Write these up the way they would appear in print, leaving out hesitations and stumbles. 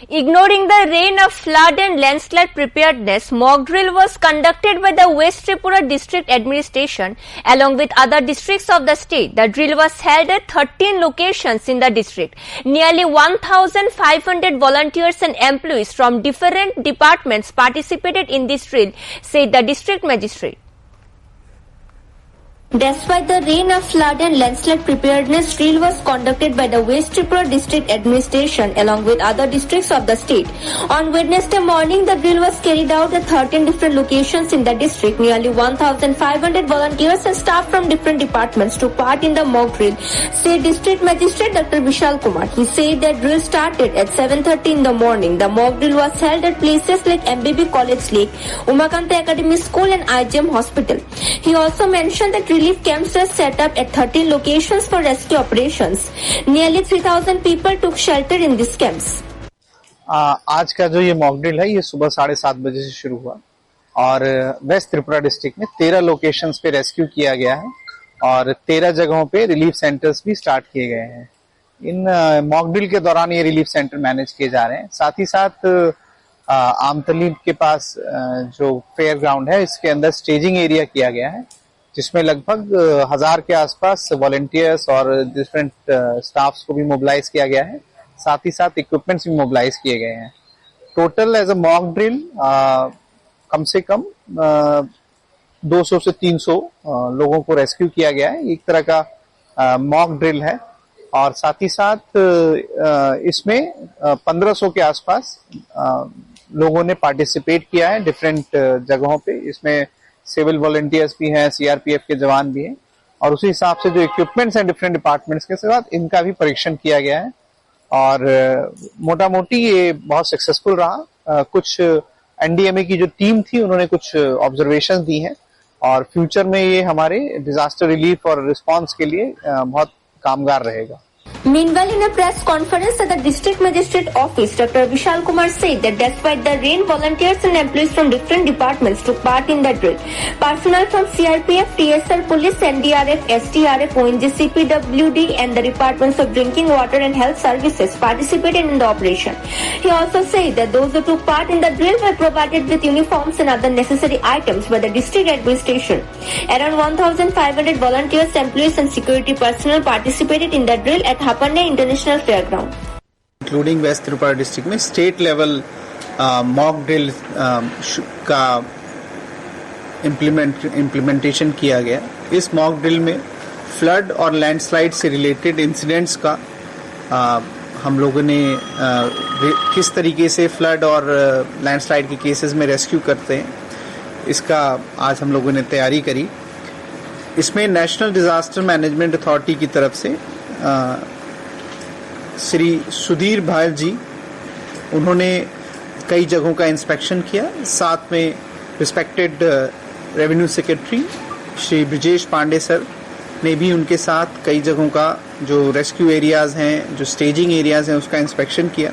Ignoring the rain of flood and landslide preparedness, mock drill was conducted by the West Tripura District Administration along with other districts of the state. The drill was held at 13 locations in the district. Nearly 1,500 volunteers and employees from different departments participated in this drill, said the district magistrate. Despite the rain of flood and landslide preparedness, drill was conducted by the West Tripura District Administration along with other districts of the state. On Wednesday morning, the drill was carried out at 13 different locations in the district. Nearly 1,500 volunteers and staff from different departments took part in the mock drill, said District Magistrate Dr. Vishal Kumar. He said the drill started at 7:30 in the morning. The mock drill was held at places like MBB College Lake, Umakanta Academy School and IGM Hospital. He also mentioned that relief camps were set up at 13 locations for rescue operations. Nearly 3,000 people took shelter in these camps. आज का जो ये mock drill है ये सुबह 7:30 बजे से शुरू हुआ और वेस्ट त्रिपुरा डिस्ट्रिक्ट में 13 लोकेशंस पे रेस्क्यू किया गया है और 13 जगहों पे रिलीफ सेंटर्स भी स्टार्ट किए गए हैं। इन मॉक ड्रिल के दौरान ये रिलीफ सेंटर मैनेज किए जा रहे हैं। साथ ही साथ आमतली के पास जो फेयर ग्राउंड है इसके अंदर स्टेजिंग एरिया किया गया है जिसमें लगभग 1000 के आसपास वॉलंटियर्स और डिफरेंट स्टाफ्स को भी मोबिलाइज किया गया है। साथ ही साथ इक्विपमेंट्स भी मोबिलाइज किए गए हैं। Total as a mock drill कम से कम 200 से 300 लोगों को रेस्क्यू किया गया है। एक तरह का मॉक ड्रिल है और साथ ही साथ इसमें 1500 के आसपास लोगों ने पार्टिसिपेट किया है डिफरेंट जगहों पे। इसमें सिविल वॉलंटियर्स भी हैं, सीआरपीएफ के जवान भी हैं और उसी हिसाब से जो इक्विपमेंट्स हैं डिफरेंट डिपार्टमेंट्स के साथ इनका भी परीक्षण किया गया है और मोटा मोटी ये बहुत सक्सेसफुल रहा। कुछ एनडीएमए की जो टीम थी उन्होंने कुछ ऑब्जर्वेशंस दी हैं और फ्यूचर में ये हमारे डिजास्टर रिलीफ और रिस्पांस के लिए बहुत कामगार रहेगा। Meanwhile, in a press conference at the District Magistrate Office, Dr. Vishal Kumar said that despite the rain, volunteers and employees from different departments took part in the drill. Personnel from CRPF, TSR Police, NDRF, SDRF, ONGC, PWD and the Departments of Drinking Water and Health Services participated in the operation. He also said that those who took part in the drill were provided with uniforms and other necessary items by the district administration. Around 1,500 volunteers, employees and security personnel participated in the drill at Hapanne International Fairground. Including west Tripura district में state level mock drill का implementation किया गया। इस mock drill में flood और landslide से related incidents का हम लोगों ने किस तरीके से फ्लड और लैंडस्लाइड के केसेस में रेस्क्यू करते हैं इसका आज हम लोगों ने तैयारी करी। इसमें नेशनल डिजास्टर मैनेजमेंट अथॉरिटी की तरफ से श्री सुधीर भायल जी उन्होंने कई जगहों का इंस्पेक्शन किया। साथ में respected revenue secretary Shri Brijesh Pandey sir ने भी उनके साथ कई जगहों का जो रेस्क्यू एरियाज हैं, जो स्टेजिंग एरियाज हैं उसका इंस्पेक्शन किया।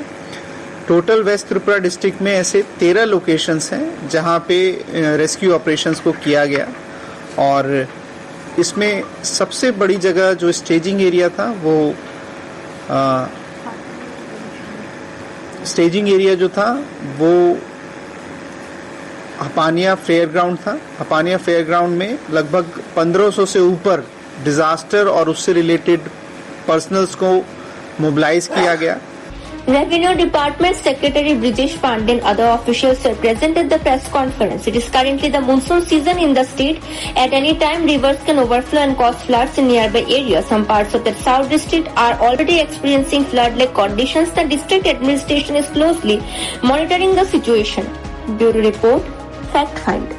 टोटल वेस्ट त्रिपुरा डिस्ट्रिक्ट में ऐसे 13 लोकेशंस हैं जहां पे रेस्क्यू ऑपरेशंस को किया गया और इसमें सबसे बड़ी जगह जो स्टेजिंग एरिया था वो स्टेजिंग एरिया जो था वो हपानिया फेयर ग्राउंड था। हपानिया फेयर ग्राउंड में लगभग 1500 से ऊपर डिजास्टर और उससे रिलेटेड पर्सनल्स को मोबिलाइज किया गया। Revenue Department Secretary Brijesh Pandey and other officials were present at the press conference. It is currently the monsoon season in the state. At any time, rivers can overflow and cause floods in nearby areas. Some parts of the South District are already experiencing flood-like conditions. The district administration is closely monitoring the situation. Bureau Report, Fact Find.